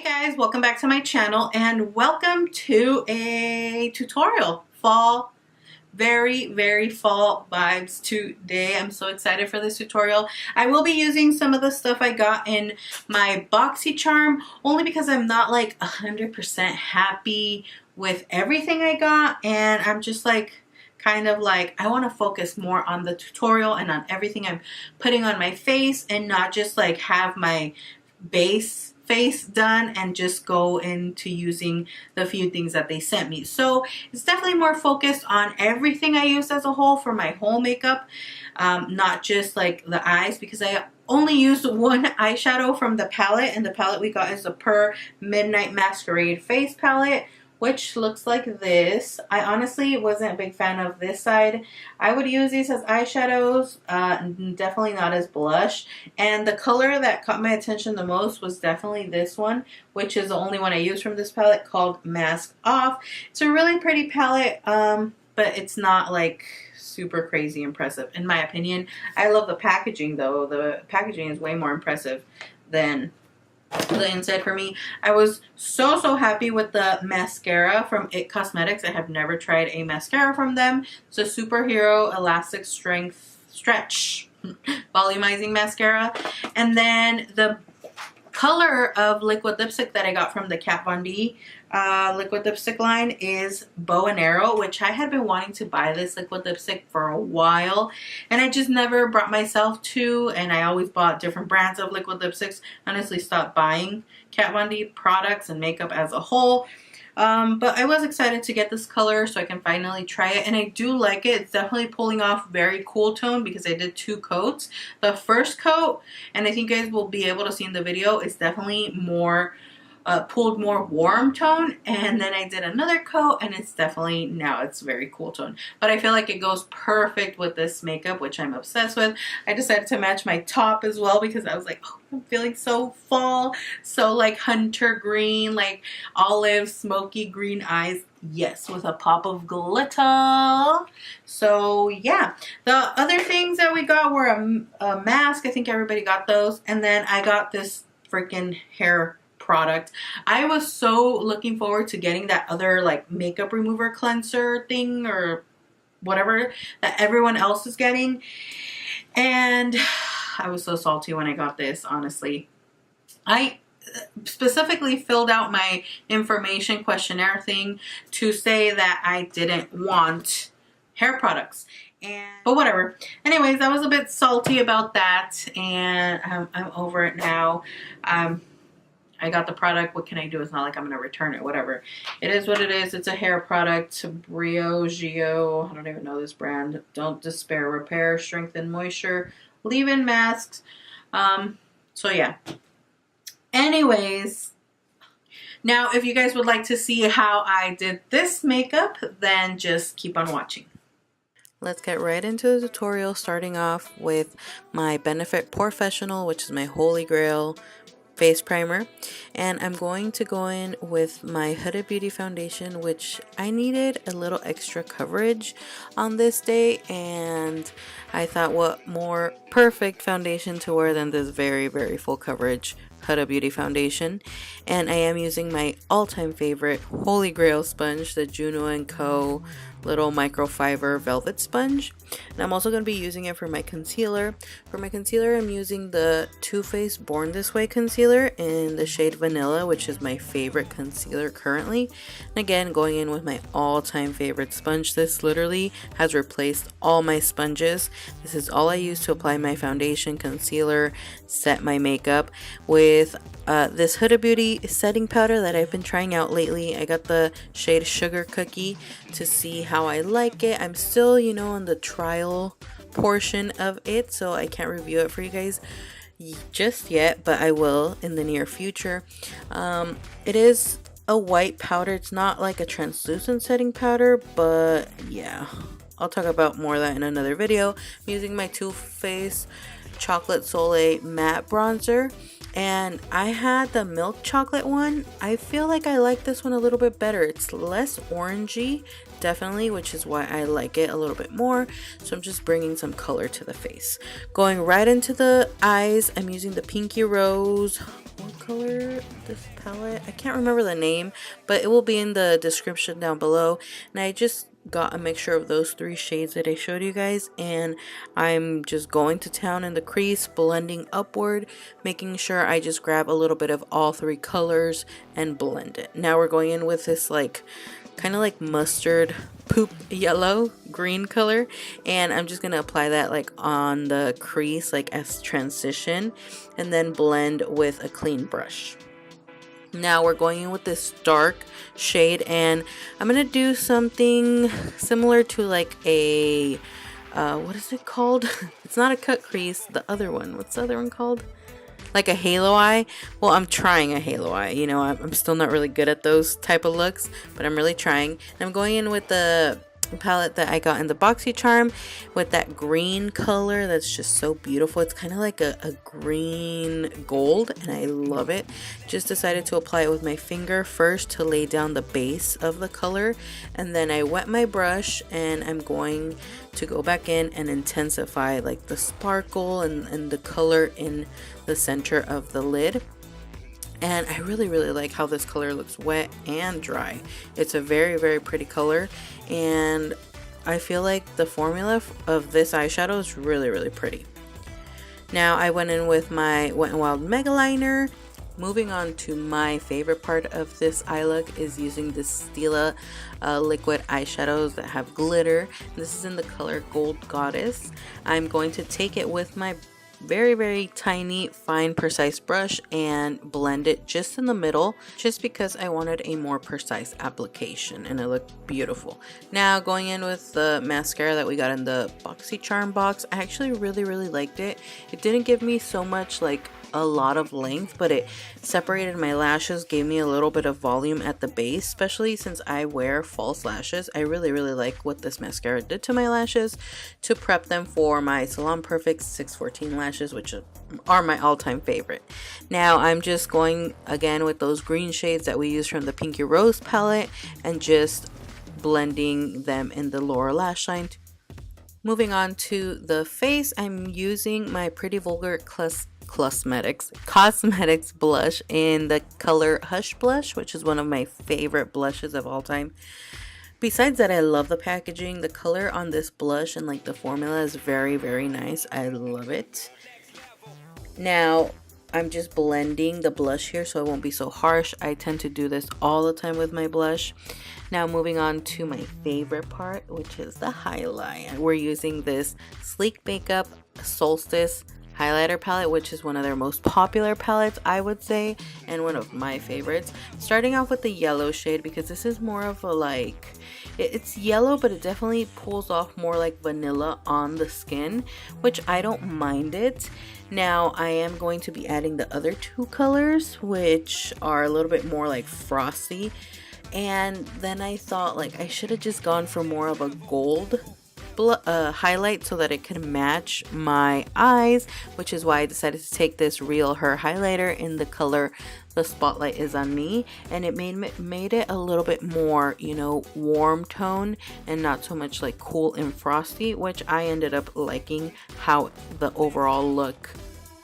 Guys, welcome back to my channel and welcome to a tutorial. Fall, very fall vibes today. I'm so excited for this tutorial. I will be using some of the stuff I got in my Boxy Charm only because I'm not like 100% happy with everything I got, and I'm just like kind of like I want to focus more on the tutorial and on everything I'm putting on my face and not just like have my base face done and just go into using the few things that they sent me. So it's definitely more focused on everything I use as a whole for my whole makeup, not just like the eyes, because I only used one eyeshadow from the palette, and the palette we got is the PUR Midnight Masquerade face palette, which looks like this. I honestly wasn't a big fan of this side. I would use these as eyeshadows, definitely not as blush. And the color that caught my attention the most was definitely this one, which is the only one I used from this palette, called Mask Off. It's a really pretty palette, but it's not like super crazy impressive in my opinion. I love the packaging though. The packaging is way more impressive than the inside for me. I was so happy with the mascara from It Cosmetics. I have never tried a mascara from them. It's a superhero elastic strength stretch volumizing mascara. And then the color of liquid lipstick that I got from the Kat Von D liquid lipstick line is Bow and Arrow, which I had been wanting to buy this liquid lipstick for a while and I just never brought myself to, and I always bought different brands of liquid lipsticks. Honestly stopped buying Kat Von D products and makeup as a whole. But I was excited to get this color so I can finally try it, and I do like it. It's definitely pulling off very cool tone because I did 2 coats. The first coat, and I think you guys will be able to see in the video, is definitely more pulled more warm tone, and then I did another coat and it's definitely, now it's very cool tone. But I feel like it goes perfect with this makeup, which I'm obsessed with. I decided to match my top as well because I was like, oh, I'm feeling so fall, so like hunter green, like olive smoky green eyes, yes, with a pop of glitter. So yeah, the other things that we got were a mask. I think everybody got those, and then I got this freaking hair product. I was so looking forward to getting that other like makeup remover cleanser thing or whatever that everyone else is getting, and I was so salty when I got this. Honestly, I specifically filled out my information questionnaire thing to say that I didn't want hair products, but whatever. Anyways, I was a bit salty about that, and I'm over it now. I got the product. What can I do? It's not like I'm going to return it. Whatever. It is what it is. It's a hair product. Briogeo. I don't even know this brand. Don't despair. Repair, strengthen, moisture, leave-in masks. So yeah. Anyways, now if you guys would like to see how I did this makeup, then just keep on watching. Let's get right into the tutorial, starting off with my Benefit Professional, which is my holy grail face primer, and I'm going to go in with my Huda Beauty foundation, which I needed a little extra coverage on this day, and I thought what more perfect foundation to wear than this very full coverage Huda Beauty foundation. And I am using my all-time favorite holy grail sponge, the Juno & Co. little microfiber velvet sponge, and I'm also going to be using it for my concealer. For my concealer, I'm using the Too Faced Born This Way concealer in the shade Vanilla, which is my favorite concealer currently. And again, going in with my all-time favorite sponge. This literally has replaced all my sponges. This is all I use to apply my foundation, concealer, set my makeup with this Huda Beauty setting powder that I've been trying out lately. I got the shade Sugar Cookie to see how I like it. I'm still, you know, on the trial portion of it, so I can't review it for you guys just yet, but I will in the near future. It is a white powder. It's not like a translucent setting powder, but yeah, I'll talk about more of that in another video. I'm using my Too Faced Chocolate Soleil matte bronzer, and I had the milk chocolate one. I feel like I like this one a little bit better. It's less orangey, definitely, which is why I like it a little bit more. So I'm just bringing some color to the face. Going right into the eyes, I'm using the Pinky Rose what color this palette, I can't remember the name, but it will be in the description down below. And I just got a mixture of those 3 shades that I showed you guys, and I'm just going to town in the crease, blending upward, making sure I just grab a little bit of all 3 colors and blend it. Now we're going in with this like kind of like mustard poop yellow green color, and I'm just gonna apply that like on the crease like as transition, and then blend with a clean brush. Now we're going in with this dark shade, and I'm gonna do something similar to like a what is it called? It's not a cut crease, the other one. What's the other one called? Like a halo eye. Well, I'm trying a halo eye. You know, I'm still not really good at those type of looks, but I'm really trying. And I'm going in with the palette that I got in the Boxy Charm with that green color that's just so beautiful. It's kind of like a green gold, and I love it. Just decided to apply it with my finger first to lay down the base of the color, and then I wet my brush, and I'm going to go back in and intensify like the sparkle and the color in the center of the lid. And I really like how this color looks wet and dry. It's a very pretty color, and I feel like the formula of this eyeshadow is really pretty. Now I went in with my Wet n Wild Mega Liner. Moving on to my favorite part of this eye look is using this Stila liquid eyeshadows that have glitter. This is in the color Gold Goddess. I'm going to take it with my very tiny fine precise brush and blend it just in the middle, just because I wanted a more precise application and it looked beautiful. Now going in with the mascara that we got in the Boxy Charm box, I actually really liked it. It didn't give me so much like a lot of length, but it separated my lashes, gave me a little bit of volume at the base, especially since I wear false lashes. I really like what this mascara did to my lashes to prep them for my Salon Perfect 614 lashes, which are my all-time favorite. Now I'm just going again with those green shades that we used from the Pinky Rose palette and just blending them in the lower lash line. Moving on to the face, I'm using my Pretty Vulgar Cosmetics blush in the color Hush Blush, which is one of my favorite blushes of all time. Besides that, I love the packaging. The color on this blush and like the formula is very nice. I love it. Now I'm just blending the blush here so it won't be so harsh. I tend to do this all the time with my blush. Now moving on to my favorite part, which is the highlight. We're using this Sleek Makeup Solstice highlighter palette, which is one of their most popular palettes, I would say, and one of my favorites. Starting off with the yellow shade, because this is more of a like, it's yellow, but it definitely pulls off more like vanilla on the skin, which I don't mind it. Now I am going to be adding the other 2 colors, which are a little bit more like frosty, and then I thought like I should have just gone for more of a gold highlight so that it could match my eyes, which is why I decided to take this Real Her highlighter in the color The Spotlight Is On Me, and it made it a little bit more, you know, warm tone and not so much like cool and frosty, which I ended up liking how the overall looked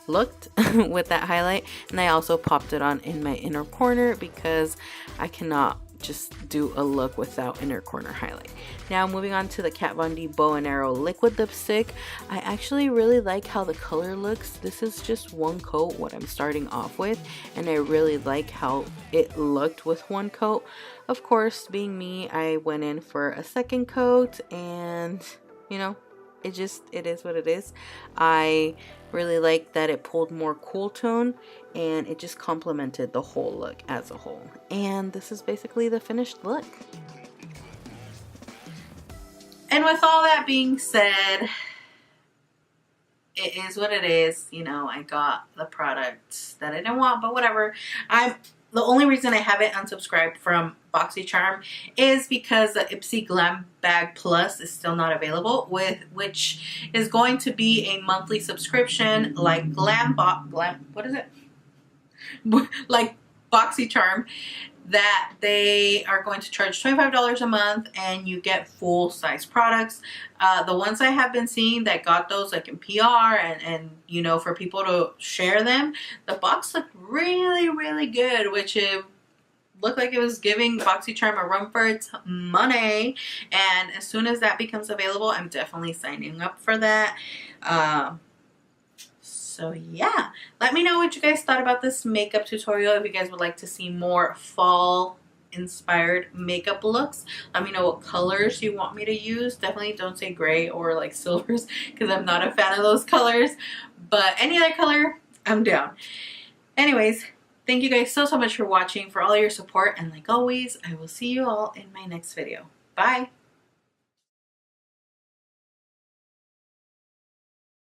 with that highlight. And I also popped it on in my inner corner because I cannot just do a look without inner corner highlight. Now moving on to the Kat Von D Bow and Arrow liquid lipstick. I actually really like how the color looks. This is just 1 coat what I'm starting off with, and I really like how it looked with 1 coat. Of course, being me, I went in for a 2nd coat, and you know, it is what it is. I really like that it pulled more cool tone, and it just complemented the whole look as a whole. And this is basically the finished look. And with all that being said, it is what it is. You know, I got the product that I didn't want, but whatever. The only reason I haven't unsubscribed from Boxy Charm is because the Ipsy Glam Bag Plus is still not available, which is going to be a monthly subscription like like Boxy Charm. that they are going to charge $25 a month and you get full size products. The ones I have been seeing that got those like in PR and you know, for people to share them, the box looked really, really good, which it looked like it was giving Boxy Charm a run for its money. And as soon as that becomes available, I'm definitely signing up for that. So yeah, let me know what you guys thought about this makeup tutorial. If you guys would like to see more fall inspired makeup looks, let me know what colors you want me to use. Definitely don't say gray or like silvers, because I'm not a fan of those colors, but any other color, I'm down. Anyways, thank you guys so much for watching, for all your support, and like always, I will see you all in my next video. Bye!